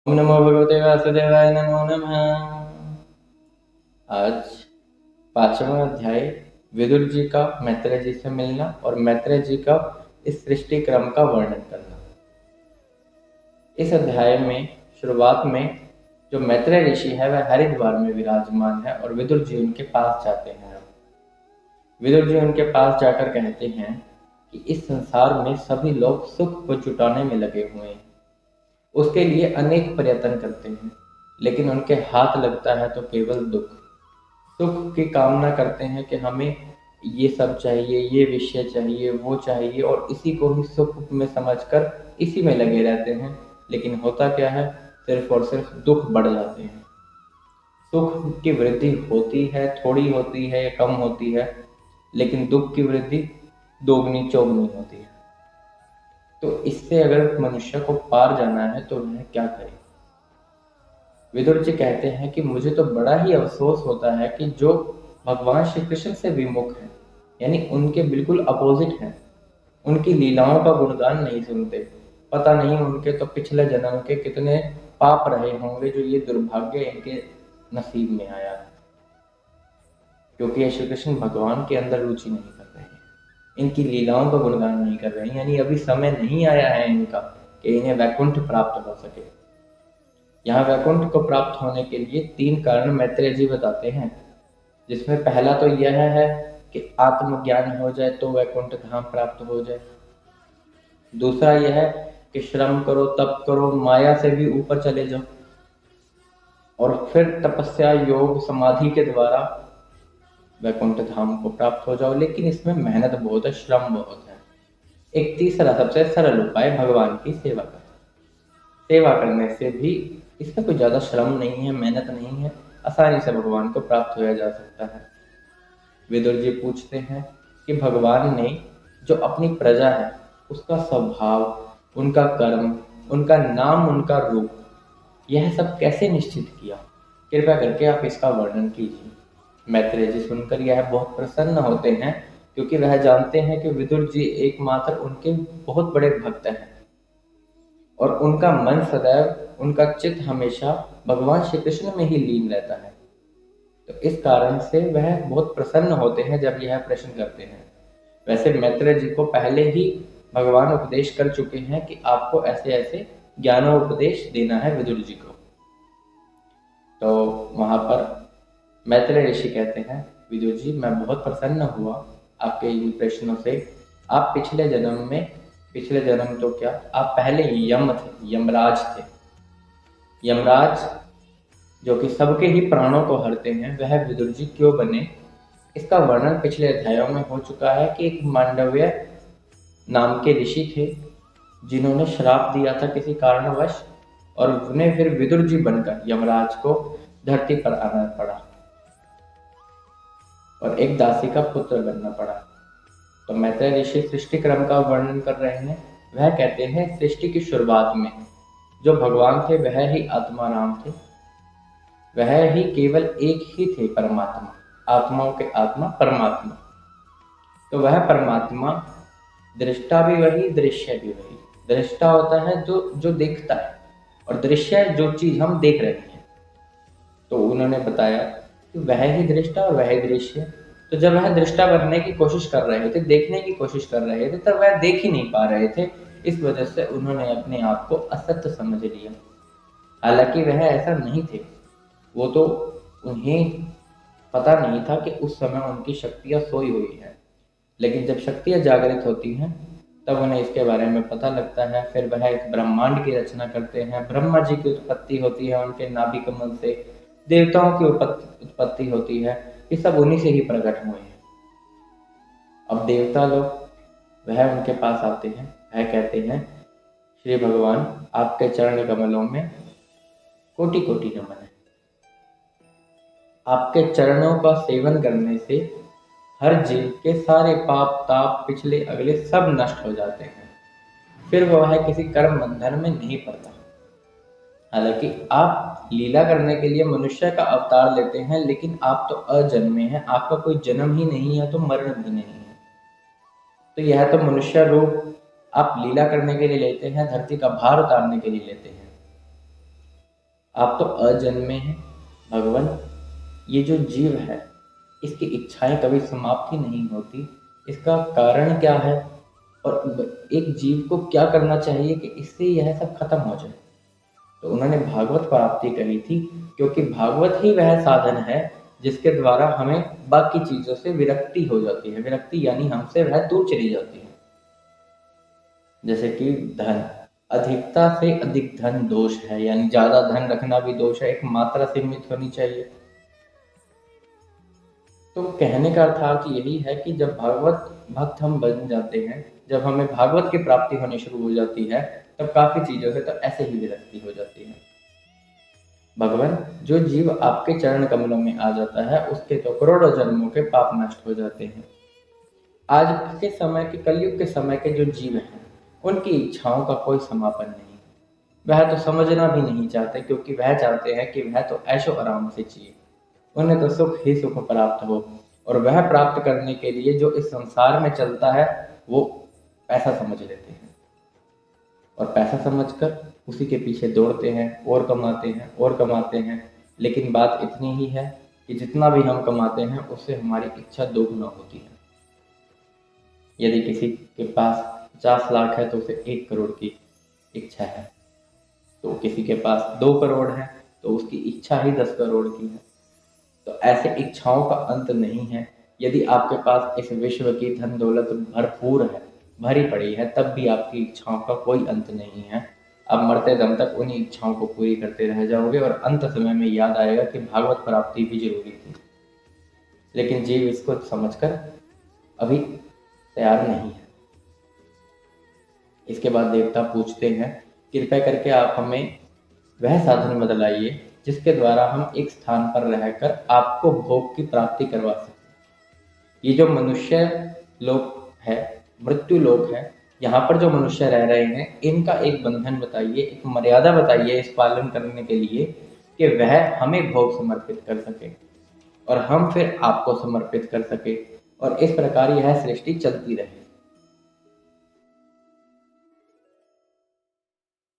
ओम नमो भगवते वासुदेवाय नमो नमः। आज पांचवा अध्याय विदुर जी का मैत्रेय जी से मिलना और मैत्रेय जी का इस सृष्टि क्रम का वर्णन करना। इस अध्याय में शुरुआत में जो मैत्रेय ऋषि है वह हरिद्वार में विराजमान है और विदुर जी उनके पास जाते हैं। विदुर जी उनके पास जाकर कहते हैं कि इस संसार में सभी लोग सुख को जुटाने में लगे हुए हैं, उसके लिए अनेक प्रयत्न करते हैं, लेकिन उनके हाथ लगता है तो केवल दुख। सुख की कामना करते हैं कि हमें ये सब चाहिए, ये विषय चाहिए, वो चाहिए, और इसी को ही सुख में समझकर इसी में लगे रहते हैं। लेकिन होता क्या है, सिर्फ और सिर्फ दुख बढ़ जाते हैं। सुख की वृद्धि होती है, थोड़ी होती है या कम होती है, लेकिन दुख की वृद्धि दोगुनी चौगुनी होती है। तो इससे अगर मनुष्य को पार जाना है तो वह क्या करे। विदुर जी कहते हैं कि मुझे तो बड़ा ही अफसोस होता है कि जो भगवान श्री कृष्ण से विमुख हैं, यानी उनके बिल्कुल अपोजिट हैं, उनकी लीलाओं का गुणगान नहीं सुनते। पता नहीं उनके तो पिछले जन्म के कितने पाप रहे होंगे जो ये दुर्भाग्य इनके नसीब में आया, क्योंकि ये श्री कृष्ण भगवान के अंदर रुचि नहीं कर रहे हैं, इनकी लीलाओं का गुणगान नहीं कर रहे हैं, यानी अभी समय नहीं आया है इनका कि इन्हें वैकुंठ प्राप्त हो सके। यहाँ वैकुंठ को प्राप्त होने के लिए 3 कारण मैत्रेय जी बताते हैं, जिसमें पहला तो यह है कि आत्मज्ञान हो जाए तो वैकुंठ धाम प्राप्त हो जाए। दूसरा यह है कि श्रम करो, तप करो, माया से भी ऊपर चले जाओ, और फिर तपस्या, योग, समाधि के द्वारा वैकुंठ धाम को प्राप्त हो जाओ। लेकिन इसमें मेहनत बहुत है, श्रम बहुत है। एक तीसरा सबसे सरल उपाय भगवान की सेवा करना। सेवा करने से भी इसमें कोई ज़्यादा श्रम नहीं है, मेहनत नहीं है, आसानी से भगवान को प्राप्त होया जा सकता है। विदुर जी पूछते हैं कि भगवान ने जो अपनी प्रजा है उसका स्वभाव, उनका कर्म, उनका नाम, उनका रूप, यह सब कैसे निश्चित किया, कृपया करके आप इसका वर्णन कीजिए। मैत्रेय जी सुनकर यह बहुत प्रसन्न होते हैं, क्योंकि वह जानते हैं कि विदुर जी एकमात्र उनके बहुत बड़े भक्त हैं और उनका मन सदैव, उनका चित्त हमेशा भगवान श्री कृष्ण में ही लीन रहता है। तो इस कारण से वह बहुत प्रसन्न होते हैं जब यह प्रश्न करते हैं। वैसे मैत्रेय जी को पहले ही भगवान उपदेश कर चुके हैं कि आपको ऐसे ऐसे ज्ञानोपदेश देना है विदुर जी को। तो वहाँ पर मैत्रेय ऋषि कहते हैं, विदुर जी मैं बहुत प्रसन्न हुआ आपके इन प्रश्नों से। आप पिछले जन्म में, पिछले जन्म तो क्या, आप पहले यम थे, यमराज थे। यमराज जो कि सबके ही प्राणों को हरते हैं, वह विदुर जी क्यों बने, इसका वर्णन पिछले अध्यायों में हो चुका है कि एक मांडव्य नाम के ऋषि थे जिन्होंने श्राप दिया था किसी कारणवश, और उन्हें फिर विदुर जी बनकर यमराज को धरती पर आना पड़ा और एक दासी का पुत्र बनना पड़ा। तो मैत्रेय ऋषि सृष्टि क्रम का वर्णन कर रहे हैं। वह कहते हैं सृष्टि की शुरुआत में जो भगवान थे वह ही आत्मा राम थे, वह ही केवल एक ही थे परमात्मा, आत्माओं के आत्मा परमात्मा। तो वह परमात्मा दृष्टा भी वही, दृश्य भी वही। दृष्टा होता है जो जो देखता है, और दृश्य जो चीज हम देख रहे हैं। तो उन्होंने बताया कि वह ही दृष्टा और वह ही दृश्य। तो जब वह दृष्टा बनने की कोशिश कर रहे थे, देखने की कोशिश कर रहे थे, तब वह देख ही नहीं पा रहे थे। इस वजह से उन्होंने अपने आप को असत्य समझ लिया। हालांकि वह ऐसा नहीं थे, वो तो, उन्हें पता नहीं था कि उस समय उनकी शक्तियां सोई हुई हैं। लेकिन जब शक्तियां जागृत होती हैं तब उन्हें इसके बारे में पता लगता है। फिर वह एक ब्रह्मांड की रचना करते हैं। ब्रह्मा जी की उत्पत्ति होती है उनके नाभि कमल से। देवताओं की उत्पत्ति होती है। ये सब उन्हीं से ही प्रकट हुए हैं। अब देवता लोग वह उनके पास आते हैं, वह कहते हैं श्री भगवान आपके चरण कमलों में कोटि कोटि नमन है। आपके चरणों का सेवन करने से हर जीव के सारे पाप ताप पिछले अगले सब नष्ट हो जाते हैं, फिर वह किसी कर्म बंधन में नहीं पड़ता। हालांकि आप लीला करने के लिए मनुष्य का अवतार लेते हैं, लेकिन आप तो अजन्मे हैं, आपका कोई जन्म ही नहीं है तो मरण भी नहीं है। तो यह तो मनुष्य रूप आप लीला करने के लिए लेते हैं, धरती का भार उतारने के लिए लेते हैं। आप तो अजन्मे हैं भगवान। ये जो जीव है इसकी इच्छाएं कभी समाप्त ही नहीं होती, इसका कारण क्या है और एक जीव को क्या करना चाहिए कि इससे यह सब खत्म हो जाए। तो उन्होंने भागवत प्राप्ति कही थी, क्योंकि भागवत ही वह साधन है जिसके द्वारा हमें बाकी चीजों से विरक्ति हो जाती है। विरक्ति यानी हमसे वह दूर चली जाती है। जैसे कि धन, अधिकता से अधिक धन दोष है, यानी ज्यादा धन रखना भी दोष है, एक मात्रा सीमित होनी चाहिए। तो कहने का अर्थात यही है कि जब भागवत भक्त हम बन जाते हैं, जब हमें भागवत की प्राप्ति होनी शुरू हो जाती है, तब काफी चीजों से तो ऐसे ही विरक्ति हो जाती है। भगवान, जो जीव आपके चरण कमलों में आ जाता है उसके तो करोड़ों जन्मों के पाप नष्ट हो जाते हैं। आज के समय के, कलयुग के समय के जो जीव हैं उनकी इच्छाओं का कोई समापन नहीं। वह तो समझना भी नहीं चाहते, क्योंकि वह चाहते हैं कि वह तो ऐशो आराम से जिए, उन्हें तो सुख ही सुख प्राप्त हो। और वह प्राप्त करने के लिए जो इस संसार में चलता है वो पैसा समझ लेते हैं, और पैसा समझकर उसी के पीछे दौड़ते हैं और कमाते हैं और कमाते हैं। लेकिन बात इतनी ही है कि जितना भी हम कमाते हैं उससे हमारी इच्छा दोगुना होती है। यदि किसी के पास 50 लाख है तो उसे 1 करोड़ की इच्छा है, तो किसी के पास 2 करोड़ है तो उसकी इच्छा ही 10 करोड़ की है। तो ऐसे इच्छाओं का अंत नहीं है। यदि आपके पास इस विश्व की धन दौलत भरपूर है, भरी पड़ी है, तब भी आपकी इच्छाओं का कोई अंत नहीं है। आप मरते दम तक उन्हीं इच्छाओं को पूरी करते रह जाओगे, और अंत समय में याद आएगा कि भागवत प्राप्ति भी जरूरी थी। लेकिन जीव इसको समझकर अभी तैयार नहीं है। इसके बाद देवता पूछते हैं, कृपया करके आप हमें वह साधन बतलाइए जिसके द्वारा हम एक स्थान पर रहकर आपको भोग की प्राप्ति करवा सकें। ये जो मनुष्य लोक है, मृत्यु लोक है, यहाँ पर जो मनुष्य रह रहे हैं, इनका एक बंधन बताइए, एक मर्यादा बताइए इस पालन करने के लिए कि वह हमें भोग समर्पित कर सके और हम फिर आपको समर्पित कर सके, और इस प्रकार यह सृष्टि चलती रहे।